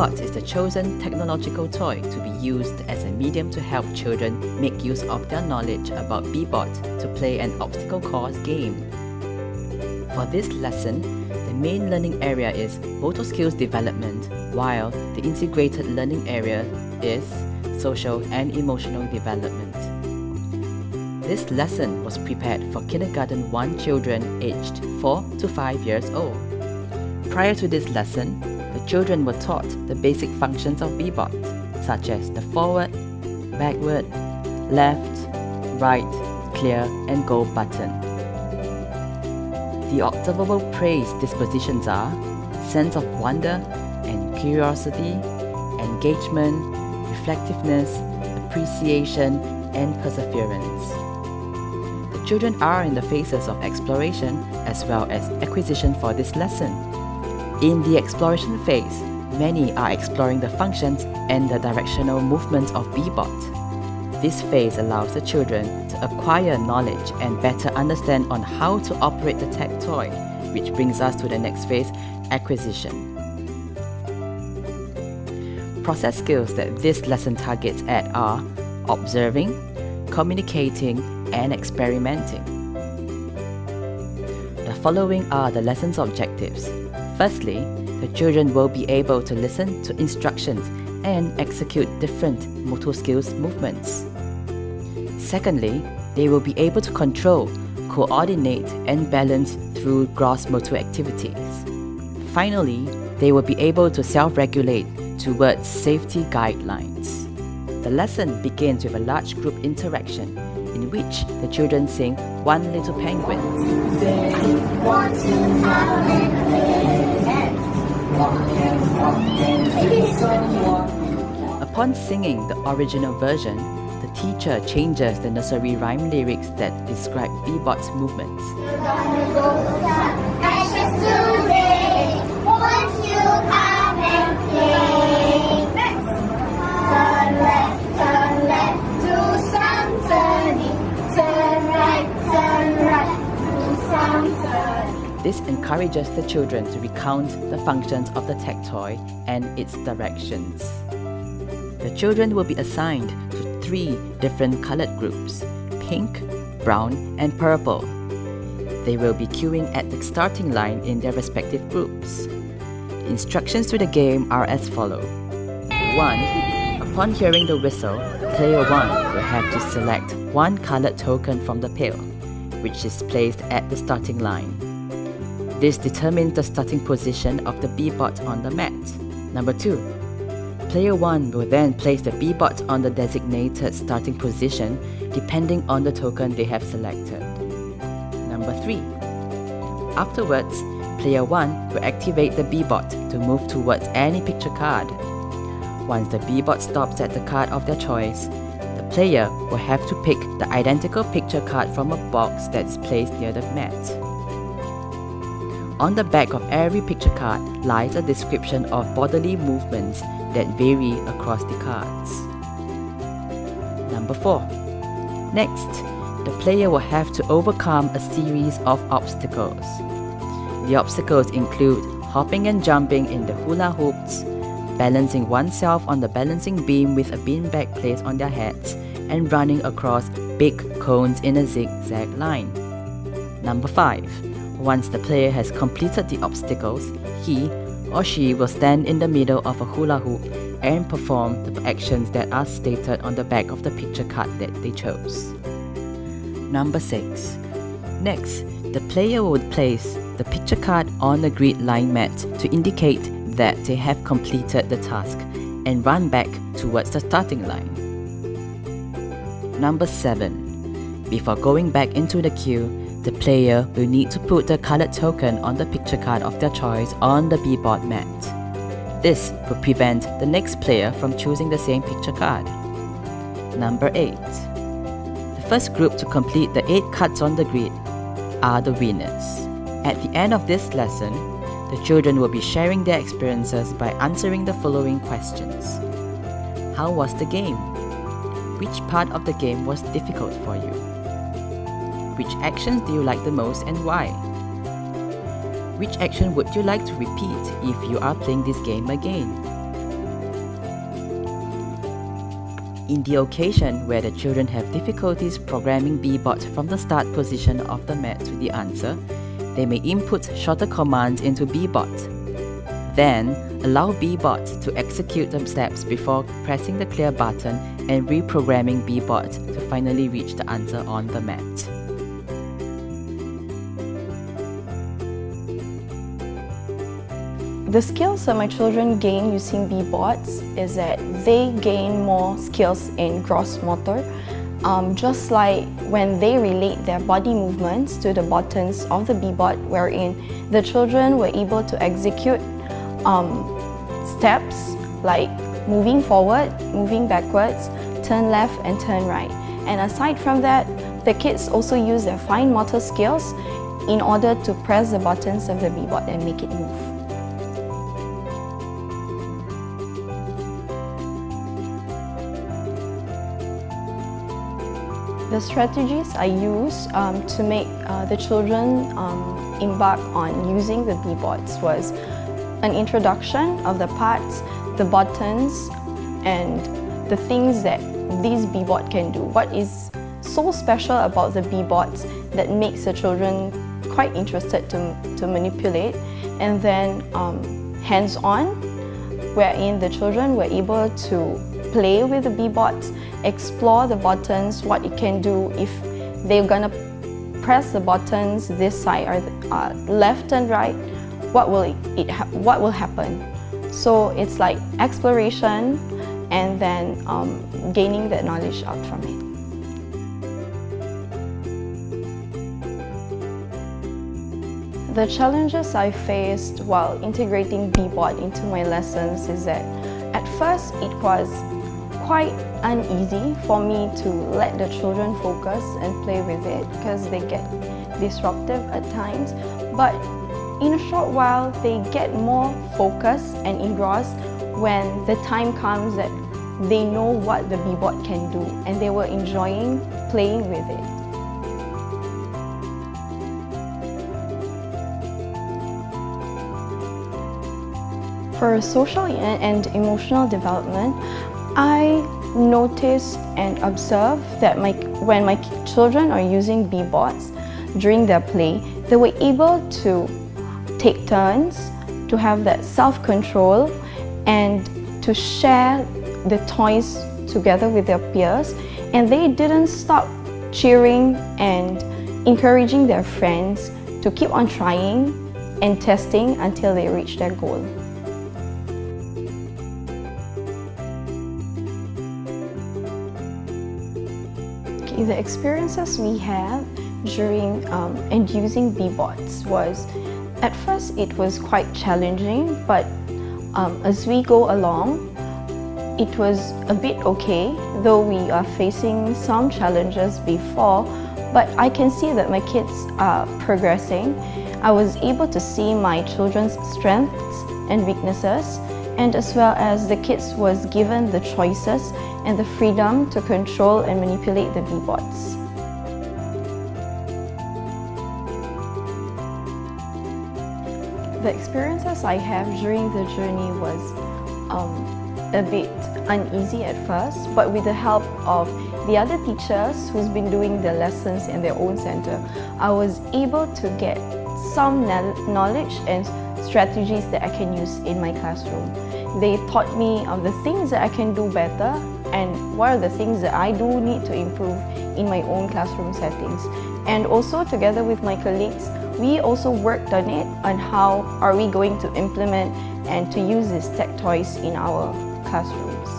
Bebot is the chosen technological toy to be used as a medium to help children make use of their knowledge about Bebot to play an obstacle course game. For this lesson, the main learning area is motor skills development, while the integrated learning area is social and emotional development. This lesson was prepared for Kindergarten 1 children aged 4 to 5 years old. Prior to this lesson, the children were taught the basic functions of Bebot, such as the forward, backward, left, right, clear, and go button. The observable praise dispositions are sense of wonder and curiosity, engagement, reflectiveness, appreciation, and perseverance. The children are in the phases of exploration as well as acquisition for this lesson. In the exploration phase, many are exploring the functions and the directional movements of Bebot. This phase allows the children to acquire knowledge and better understand on how to operate the tech toy, which brings us to the next phase, acquisition. Process skills that this lesson targets at are observing, communicating, and experimenting. The following are the lesson's objectives. Firstly, the children will be able to listen to instructions and execute different motor skills movements. Secondly, they will be able to control, coordinate, and balance through gross motor activities. Finally, they will be able to self-regulate towards safety guidelines. The lesson begins with a large group interaction in which the children sing One Little Penguin. Upon singing the original version, the teacher changes the nursery rhyme lyrics that describe Bebot's movements. This encourages the children to recount the functions of the tech toy and its directions. The children will be assigned to 3 different colored groups: pink, brown, and purple. They will be queuing at the starting line in their respective groups. The instructions to the game are as follows. 1. Upon hearing the whistle, player 1 will have to select 1 colored token from the pail, which is placed at the starting line. This determines the starting position of the Bebot on the mat. Number 2. Player 1 will then place the Bebot on the designated starting position depending on the token they have selected. Number 3. Afterwards, player 1 will activate the Bebot to move towards any picture card. Once the Bebot stops at the card of their choice, the player will have to pick the identical picture card from a box that is placed near the mat. On the back of every picture card lies a description of bodily movements that vary across the cards. Number 4. Next, the player will have to overcome a series of obstacles. The obstacles include hopping and jumping in the hula hoops, balancing oneself on the balancing beam with a beanbag placed on their heads, and running across big cones in a zigzag line. Number 5. Once the player has completed the obstacles, he or she will stand in the middle of a hula hoop and perform the actions that are stated on the back of the picture card that they chose. Number 6. Next, the player would place the picture card on the grid line mat to indicate that they have completed the task and run back towards the starting line. Number 7. Before going back into the queue, the player will need to put the colored token on the picture card of their choice on the Bebot mat. This will prevent the next player from choosing the same picture card. Number 8. The first group to complete the 8 cards on the grid are the winners. At the end of this lesson, the children will be sharing their experiences by answering the following questions. How was the game? Which part of the game was difficult for you? Which actions do you like the most and why? Which action would you like to repeat if you are playing this game again? In the occasion where the children have difficulties programming B-Bot from the start position of the mat to the answer, they may input shorter commands into B-Bot. Then, allow B-Bot to execute the steps before pressing the clear button and reprogramming B-Bot to finally reach the answer on the mat. The skills that my children gain using B-Bots is that they gain more skills in gross motor, just like when they relate their body movements to the buttons of the B-Bot, wherein the children were able to execute steps like moving forward, moving backwards, turn left and turn right. And aside from that, the kids also use their fine motor skills in order to press the buttons of the B-Bot and make it move. The strategies I use to make the children embark on using the B-Bots was an introduction of the parts, the buttons, and the things that these B-Bot can do. What is so special about the B-Bots that makes the children quite interested to manipulate, and then hands-on, wherein the children were able to play with the B-Bots, explore the buttons, what it can do if they're gonna press the buttons this side or left and right, what will happen. So it's like exploration and then gaining that knowledge out from it. The challenges I faced while integrating B-Bot into my lessons is that at first it was quite uneasy for me to let the children focus and play with it because they get disruptive at times, but in a short while they get more focused and engrossed when the time comes that they know what the B-Bot can do and they were enjoying playing with it. For social and emotional development, I noticed and observed that when my children are using B-Bots during their play, they were able to take turns, to have that self-control, and to share the toys together with their peers, and they didn't stop cheering and encouraging their friends to keep on trying and testing until they reach their goal. The experiences we had during and using B-Bots was, at first it was quite challenging, but as we go along, it was a bit okay, though we are facing some challenges before, but I can see that my kids are progressing. I was able to see my children's strengths and weaknesses, and as well as the kids was given the choices and the freedom to control and manipulate the B-Bots. The experiences I have during the journey was a bit uneasy at first, but with the help of the other teachers who's been doing the lessons in their own center, I was able to get some knowledge and strategies that I can use in my classroom. They taught me of the things that I can do better and what are the things that I do need to improve in my own classroom settings. And also together with my colleagues, we also worked on it, on how are we going to implement and to use these tech toys in our classrooms.